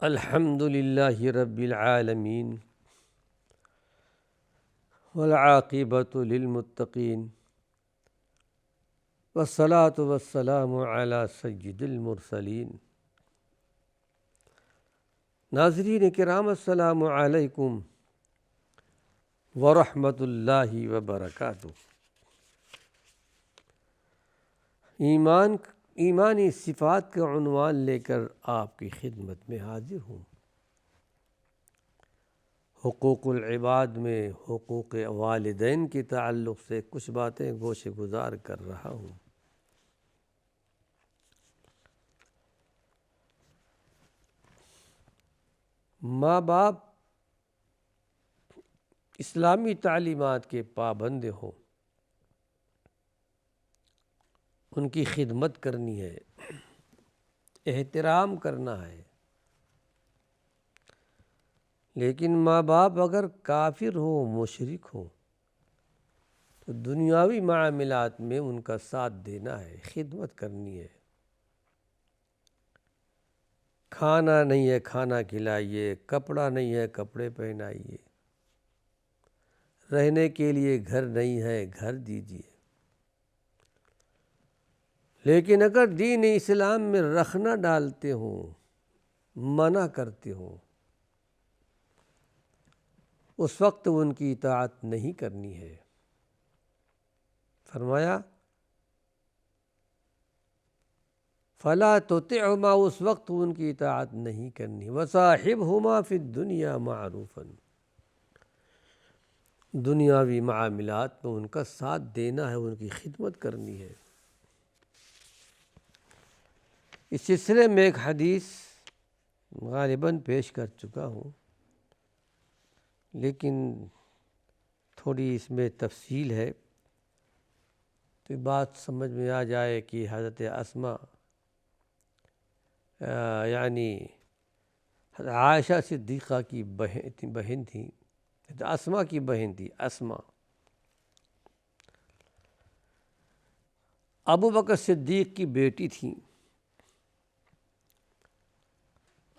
الحمد للہ رب العالمین والعاقبۃ للمتقین والصلاۃ والسلام علی سید المرسلین۔ ناظرین کرام، السلام علیکم ورحمۃ اللہ وبرکاتہ۔ ایمانی صفات کا عنوان لے کر آپ کی خدمت میں حاضر ہوں۔ حقوق العباد میں حقوق والدین کے تعلق سے کچھ باتیں گوشے گزار کر رہا ہوں۔ ماں باپ اسلامی تعلیمات کے پابند ہوں، ان کی خدمت کرنی ہے، احترام کرنا ہے۔ لیکن ماں باپ اگر کافر ہوں، مشرک ہوں، تو دنیاوی معاملات میں ان کا ساتھ دینا ہے، خدمت کرنی ہے۔ کھانا نہیں ہے کھانا کھلائیے، کپڑا نہیں ہے کپڑے پہنائیے، رہنے کے لیے گھر نہیں ہے گھر دیجیے۔ لیکن اگر دین اسلام میں رخنہ ڈالتے ہوں، منع کرتے ہوں، اس وقت ان کی اطاعت نہیں کرنی ہے۔ فرمایا فَلَا تُطِعْهُمَا، اس وقت ان کی اطاعت نہیں کرنی۔ وَصَاحِبْهُمَا فِي الدُّنْيَا مَعْرُوفًا، دنیاوی معاملات میں ان کا ساتھ دینا ہے، ان کی خدمت کرنی ہے۔ اس سلسلے میں ایک حدیث غالباً پیش کر چکا ہوں، لیکن تھوڑی اس میں تفصیل ہے تو بات سمجھ میں آ جائے کہ حضرت اسماء یعنی حضرت عائشہ صدیقہ کی بہن تھی، اسماء کی بہن تھی۔ اسماء ابو بکر صدیق کی بیٹی تھیں،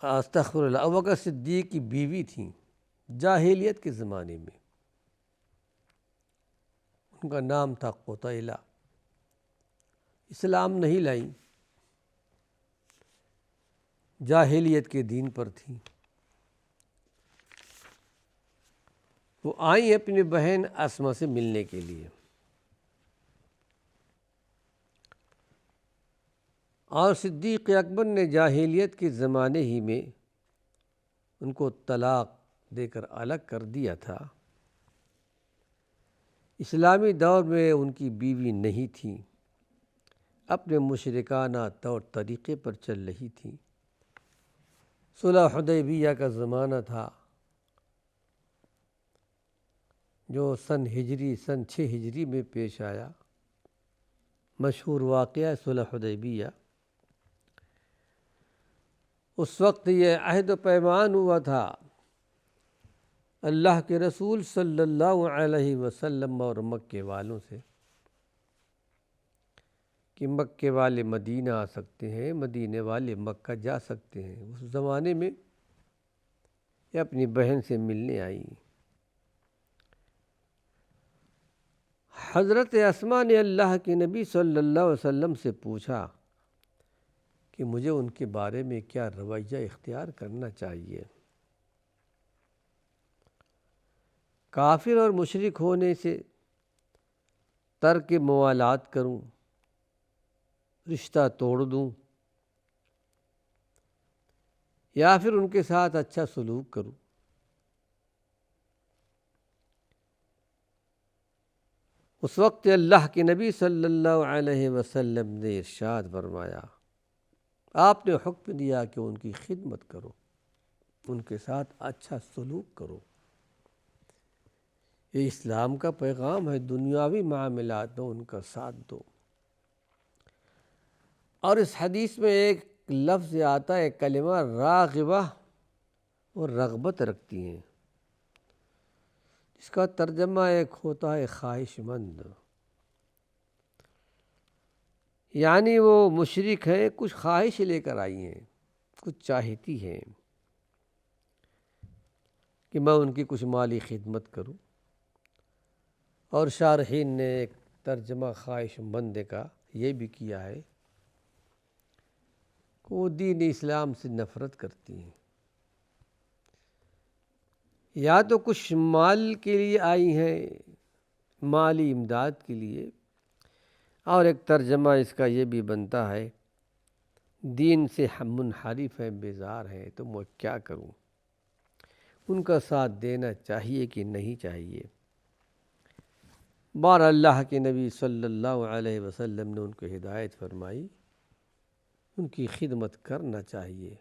استغفر اللہ، ابو بکر صدیق کی بیوی تھیں جاہلیت کے زمانے میں۔ ان کا نام تھا قطیلہ۔ اسلام نہیں لائیں، جاہلیت کے دین پر تھیں۔ وہ آئیں اپنی بہن اسماء سے ملنے کے لیے، اور صدیق اکبر نے جاہلیت کے زمانے ہی میں ان کو طلاق دے کر الگ کر دیا تھا۔ اسلامی دور میں ان کی بیوی نہیں تھی، اپنے مشرکانہ طور طریقے پر چل رہی تھی۔ صلح حدیبیہ کا زمانہ تھا، جو سن 6 ہجری میں پیش آیا۔ مشہور واقعہ صلح حدیبیہ۔ اس وقت یہ عہد و پیمان ہوا تھا اللہ کے رسول صلی اللہ علیہ وسلم اور مکے والوں سے کہ مکے والے مدینہ آ سکتے ہیں، مدینے والے مکہ جا سکتے ہیں۔ اس زمانے میں یہ اپنی بہن سے ملنے آئی۔ حضرت اسماء نے اللہ کے نبی صلی اللہ علیہ وسلم سے پوچھا کہ مجھے ان کے بارے میں کیا رویہ اختیار کرنا چاہیے؟ کافر اور مشرک ہونے سے ترک موالات کروں، رشتہ توڑ دوں، یا پھر ان کے ساتھ اچھا سلوک کروں؟ اس وقت اللہ کے نبی صلی اللہ علیہ وسلم نے ارشاد فرمایا، آپ نے حکم دیا کہ ان کی خدمت کرو، ان کے ساتھ اچھا سلوک کرو۔ یہ اسلام کا پیغام ہے، دنیاوی معاملات میں ان کا ساتھ دو۔ اور اس حدیث میں ایک لفظ آتا ہے، کلمہ راغبہ اور رغبت رکھتی ہیں، اس کا ترجمہ ایک ہوتا ہے خواہش مند، یعنی وہ مشرک ہیں، کچھ خواہش لے کر آئی ہیں، کچھ چاہتی ہیں۔ کہ میں ان کی کچھ مالی خدمت کروں۔ اور شارحین نے ایک ترجمہ خواہش مند کا یہ بھی کیا ہے کہ وہ دین اسلام سے نفرت کرتی ہیں، یا تو کچھ مال کے لیے آئی ہیں، مالی امداد کے لیے، اور ایک ترجمہ اس کا یہ بھی بنتا ہے دین سے منحرف ہیں، بیزار ہیں، تو میں کیا کروں؟ ان کا ساتھ دینا چاہیے کہ نہیں چاہیے؟ بار اللہ کے نبی صلی اللہ علیہ وسلم نے ان کو ہدایت فرمائی، ان کی خدمت کرنا چاہیے۔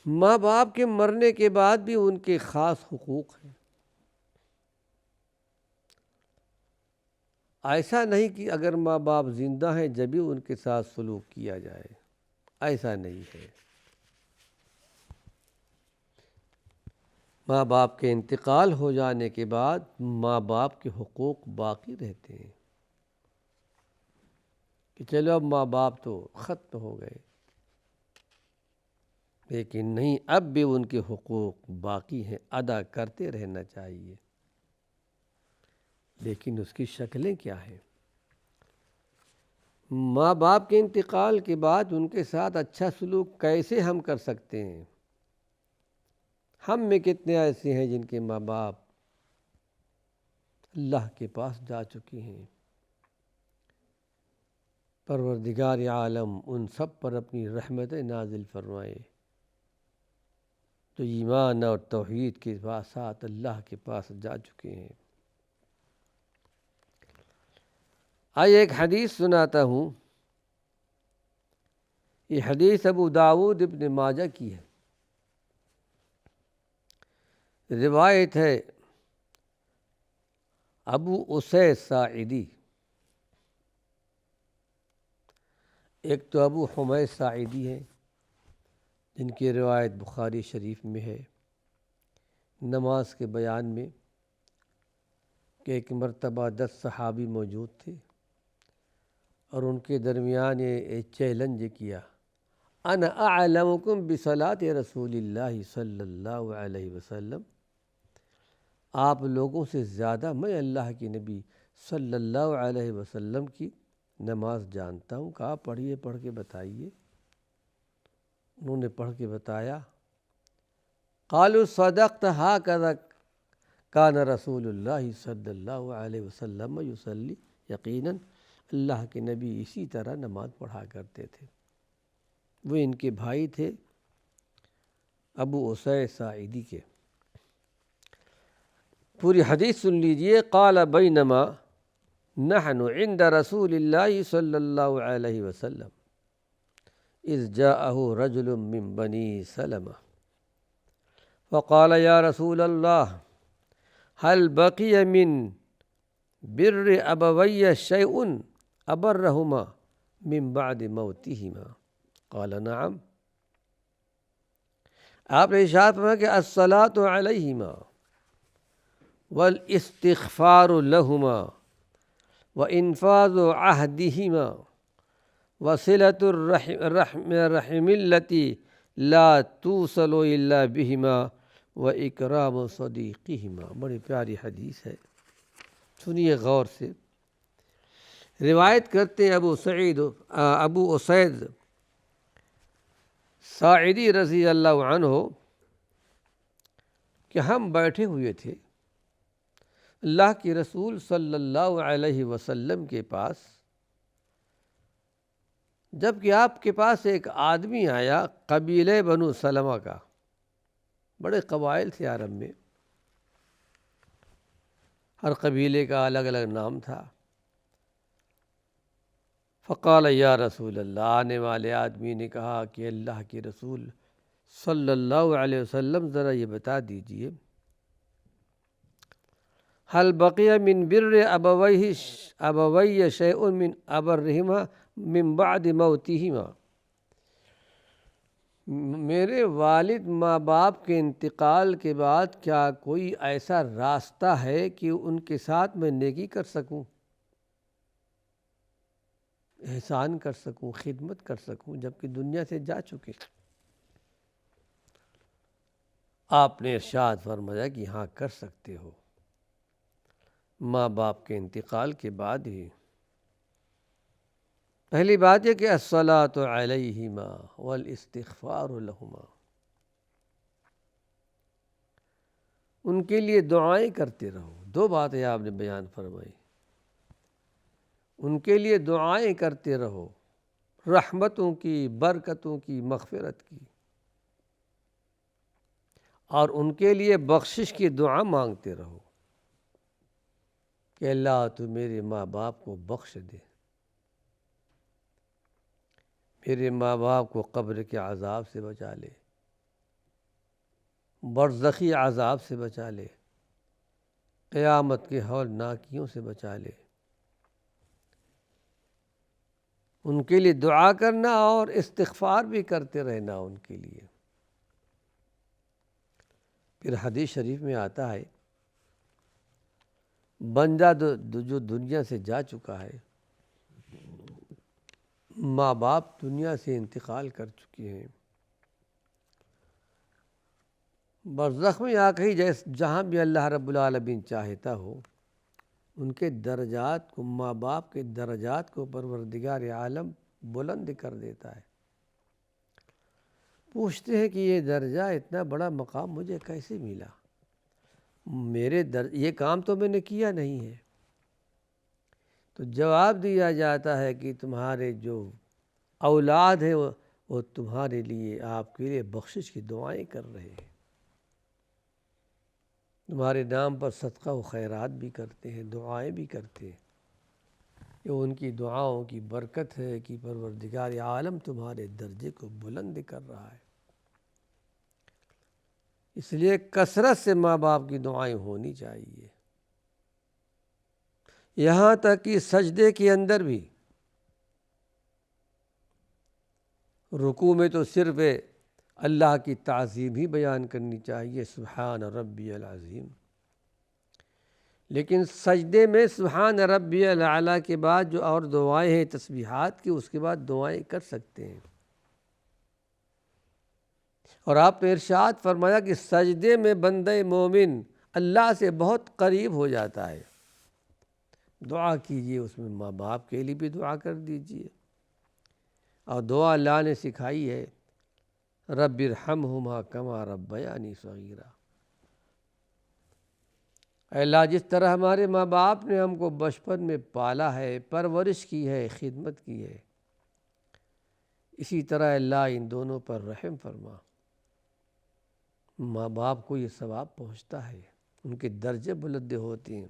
ماں باپ کے مرنے کے بعد بھی ان کے خاص حقوق ہیں۔ ایسا نہیں کہ اگر ماں باپ زندہ ہیں جبھی ان کے ساتھ سلوک کیا جائے، ایسا نہیں ہے۔ ماں باپ کے انتقال ہو جانے کے بعد ماں باپ کے حقوق باقی رہتے ہیں کہ چلو اب ماں باپ تو ختم ہو گئے، لیکن نہیں، اب بھی ان کے حقوق باقی ہیں، ادا کرتے رہنا چاہیے۔ لیکن اس کی شکلیں کیا ہیں؟ ماں باپ کے انتقال کے بعد ان کے ساتھ اچھا سلوک کیسے ہم کر سکتے ہیں؟ ہم میں کتنے ایسے ہیں جن کے ماں باپ اللہ کے پاس جا چکے ہیں؟ پروردگار عالم ان سب پر اپنی رحمت نازل فرمائے تو ایمان اور توحید کے ساتھ اللہ کے پاس جا چکے ہیں۔ آئیے ایک حدیث سناتا ہوں۔ یہ حدیث ابو داؤد ابن ماجہ کی ہے، روایت ہے ابو اسید ساعدی، ایک تو ابو حمید ساعدی ہیں جن کی روایت بخاری شریف میں ہے، نماز کے بیان میں، کہ ایک مرتبہ 10 صحابی موجود تھے اور ان کے درمیان یہ چیلنج کیا، انا اعلمکم بصلاۃ رسول اللہ صلی اللہ علیہ وسلم، آپ لوگوں سے زیادہ میں اللہ کے نبی صلی اللہ علیہ وسلم کی نماز جانتا ہوں، کہا پڑھیے، پڑھ کے بتائیے۔ انہوں نے پڑھ کے بتایا، قالوا صدقت ہکذا کان رسول اللہ صلی اللہ علیہ وسلم یصلی، یقیناً اللہ کے نبی اسی طرح نماز پڑھا کرتے تھے۔ وہ ان کے بھائی تھے ابو اسید ساعدی کے۔ پوری حدیث سن لیجئے، قال بینما نحن عند رسول اللہ صلی اللہ علیہ وسلم اذ جاءہ رجل من بنی سلمہ فقال یا رسول اللہ هل بقی من بر ابوی شیء ابرہما من بعد موتہما؟ قال نعم۔ آپ نے ارشاد فرمایا کہ الصلاۃ علیہما والاستغفار لہما وانفاذ عہدہما وصلۃ الرحم التي لا توصل الا بہما واکرام صدیقہما۔ بڑی پیاری حدیث ہے، سنیے غور سے۔ روایت کرتے ہیں ابو اسید ساعدی رضی اللہ عنہ کہ ہم بیٹھے ہوئے تھے اللہ کے رسول صلی اللہ علیہ وسلم کے پاس، جبکہ آپ کے پاس ایک آدمی آیا قبیلہ بنو سلمہ کا، بڑے قبائل تھے عرب میں، ہر قبیلے کا الگ الگ نام تھا۔ فقال یا رسول اللہ، آنے والے آدمی نے کہا کہ اللہ کے رسول صلی اللہ علیہ وسلم ذرا یہ بتا دیجئے، هل بقی من بر ابوی شیء من ابرہما من بعد موتہما، میرے والد ماں باپ کے انتقال کے بعد کیا کوئی ایسا راستہ ہے کہ ان کے ساتھ میں نیکی کر سکوں، احسان کر سکوں، خدمت کر سکوں، جبکہ دنیا سے جا چکے؟ آپ نے ارشاد فرمایا کہ ہاں کر سکتے ہو، ماں باپ کے انتقال کے بعد ہی۔ پہلی بات یہ کہ الصلاۃ علیہما والاستغفار لہما، ان کے لیے دعائیں کرتے رہو۔ دو باتیں آپ نے بیان فرمائی، ان کے لیے دعائیں کرتے رہو، رحمتوں کی، برکتوں کی، مغفرت کی، اور ان کے لیے بخشش کی دعا مانگتے رہو کہ اللہ تو میرے ماں باپ کو بخش دے، میرے ماں باپ کو قبر کے عذاب سے بچا لے، برزخی عذاب سے بچا لے، قیامت کے ہولناکیوں سے بچا لے۔ ان کے لیے دعا کرنا اور استغفار بھی کرتے رہنا ان کے لیے۔ پھر حدیث شریف میں آتا ہے، بندہ جو دنیا سے جا چکا ہے، ماں باپ دنیا سے انتقال کر چکے ہیں، برزخ میں آ کے جہاں بھی اللہ رب العالمین چاہتا ہو، ان کے درجات کو، ماں باپ کے درجات کو پروردگار عالم بلند کر دیتا ہے۔ پوچھتے ہیں کہ یہ درجہ، اتنا بڑا مقام مجھے کیسے ملا؟ یہ کام تو میں نے کیا نہیں ہے۔ تو جواب دیا جاتا ہے کہ تمہارے جو اولاد ہیں وہ تمہارے لیے، آپ کے لیے بخشش کی دعائیں کر رہے ہیں، تمہارے نام پر صدقہ و خیرات بھی کرتے ہیں، دعائیں بھی کرتے ہیں۔ یہ ان کی دعاؤں کی برکت ہے کہ پروردگار عالم تمہارے درجے کو بلند کر رہا ہے۔ اس لیے کثرت سے ماں باپ کی دعائیں ہونی چاہیے، یہاں تک کہ سجدے کے اندر بھی، رکوع میں تو صرف اللہ کی تعظیم ہی بیان کرنی چاہیے، سبحان ربی العظیم، لیکن سجدے میں سبحان ربی الاعلیٰ کے بعد جو اور دعائیں ہیں تسبیحات کی، اس کے بعد دعائیں کر سکتے ہیں۔ اور آپ نے ارشاد فرمایا کہ سجدے میں بندہ مومن اللہ سے بہت قریب ہو جاتا ہے۔ دعا کیجئے، اس میں ماں باپ کے لیے بھی دعا کر دیجئے، اور دعا اللہ نے سکھائی ہے، رب ارحمہما کما ربیانی صغیرا۔ اے اللہ، جس طرح ہمارے ماں باپ نے ہم کو بچپن میں پالا ہے، پرورش کی ہے، خدمت کی ہے، اسی طرح اللہ ان دونوں پر رحم فرما۔ ماں باپ کو یہ ثواب پہنچتا ہے، ان کے درجے بلند ہوتے ہیں۔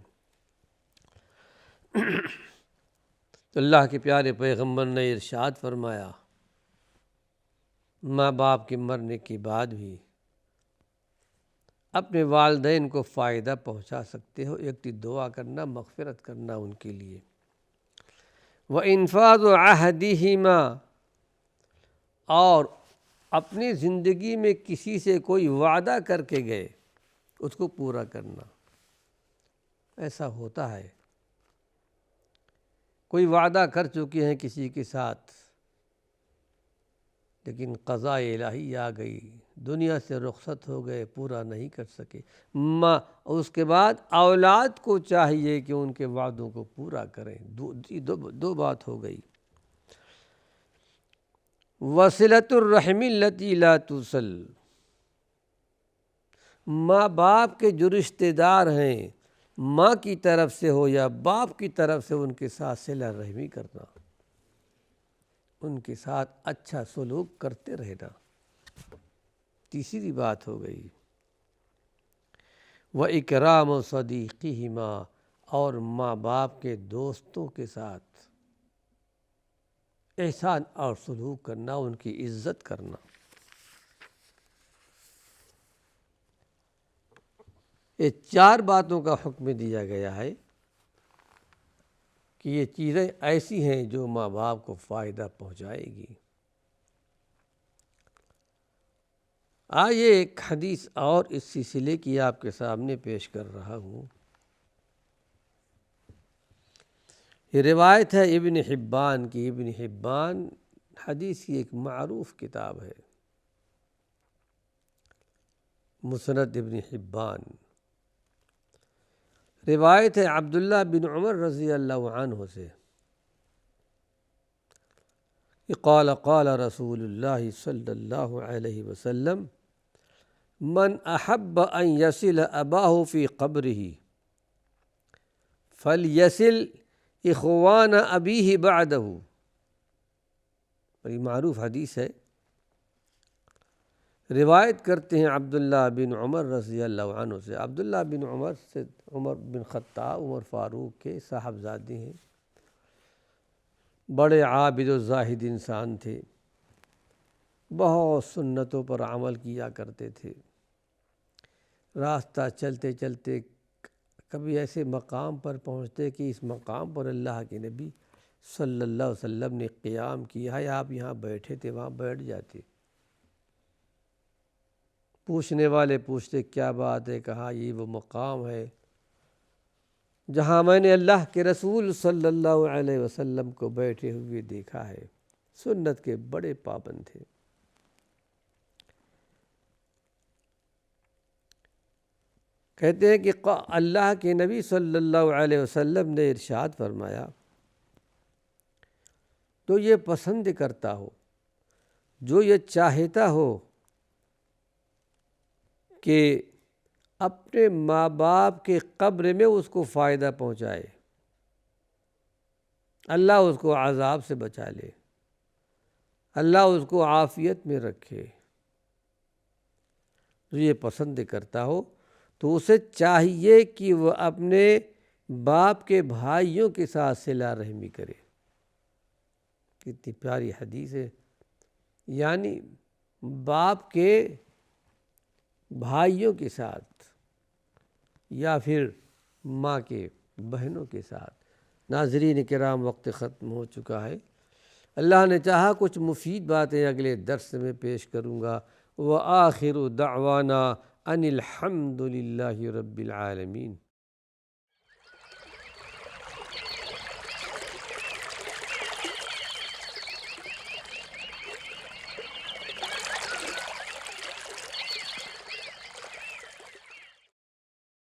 تو اللہ کے پیارے پیغمبر نے ارشاد فرمایا، ماں باپ کے مرنے کے بعد بھی اپنے والدین کو فائدہ پہنچا سکتے ہو، ایک تو دعا کرنا، مغفرت کرنا ان کے لیے، وَإِنفَاذُ عَهْدِهِمَا، اور اپنی زندگی میں کسی سے کوئی وعدہ کر کے گئے اس کو پورا کرنا۔ ایسا ہوتا ہے، کوئی وعدہ کر چکے ہیں کسی کے ساتھ، لیکن قضاء الہی آ گئی، دنیا سے رخصت ہو گئے، پورا نہیں کر سکے۔ اس کے بعد اولاد کو چاہیے کہ ان کے وعدوں کو پورا کریں۔ دو بات ہو گئی، وصلۃ الرحم التی لا تصل، ماں باپ کے جو رشتہ دار ہیں، ماں کی طرف سے ہو یا باپ کی طرف سے، ان کے ساتھ صلہ رحمی کرنا، ان کے ساتھ اچھا سلوک کرتے رہنا۔ تیسری بات ہو گئی، وَإِكْرَامُ صَدِيقِهِمَا، اور ماں باپ کے دوستوں کے ساتھ احسان اور سلوک کرنا، ان کی عزت کرنا۔ یہ چار باتوں کا حکم دیا گیا ہے کہ یہ چیزیں ایسی ہیں جو ماں باپ کو فائدہ پہنچائے گی۔ آئیے ایک حدیث اور اس سلسلے کی آپ کے سامنے پیش کر رہا ہوں۔ یہ روایت ہے ابن حبان کی۔ ابن حبان حدیث کی ایک معروف کتاب ہے۔ مسند ابن حبان۔ روایت ہے عبداللہ بن عمر رضی اللہ عنہ سے کہ قال قال رسول اللہ صلی اللہ علیہ وسلم من احب ان یصل اباہ فی قبرہ فلیصل اخوان ابیہ بعدہ۔ بڑی معروف حدیث ہے۔ روایت کرتے ہیں عبداللہ بن عمر رضی اللہ عنہ سے۔ عبداللہ بن عمر سے عمر بن خطاب عمر فاروق کے صاحبزادے ہیں، بڑے عابد و زاہد انسان تھے، بہت سنتوں پر عمل کیا کرتے تھے۔ راستہ چلتے چلتے کبھی ایسے مقام پر پہنچتے کہ اس مقام پر اللہ کے نبی صلی اللہ علیہ وسلم نے قیام کیا ہے، آپ یہاں بیٹھے تھے، وہاں بیٹھ جاتے۔ پوچھنے والے پوچھتے کیا بات ہے؟ کہا یہ وہ مقام ہے جہاں میں نے اللہ کے رسول صلی اللہ علیہ وسلم کو بیٹھے ہوئے دیکھا ہے۔ سنت کے بڑے پابند تھے۔ کہتے ہیں کہ اللہ کے نبی صلی اللہ علیہ وسلم نے ارشاد فرمایا، تو یہ پسند کرتا ہو، جو یہ چاہتا ہو کہ اپنے ماں باپ کے قبر میں اس کو فائدہ پہنچائے، اللہ اس کو عذاب سے بچا لے، اللہ اس کو عافیت میں رکھے، جو یہ پسند کرتا ہو تو اسے چاہیے کہ وہ اپنے باپ کے بھائیوں کے ساتھ صلہ رحمی کرے۔ کتنی پیاری حدیث ہے، یعنی باپ کے بھائیوں کے ساتھ یا پھر ماں کے بہنوں کے ساتھ۔ ناظرین کرام، وقت ختم ہو چکا ہے۔ اللہ نے چاہا کچھ مفید باتیں اگلے درس میں پیش کروں گا۔ وآخر دعوانا ان الحمد للہ رب العالمین۔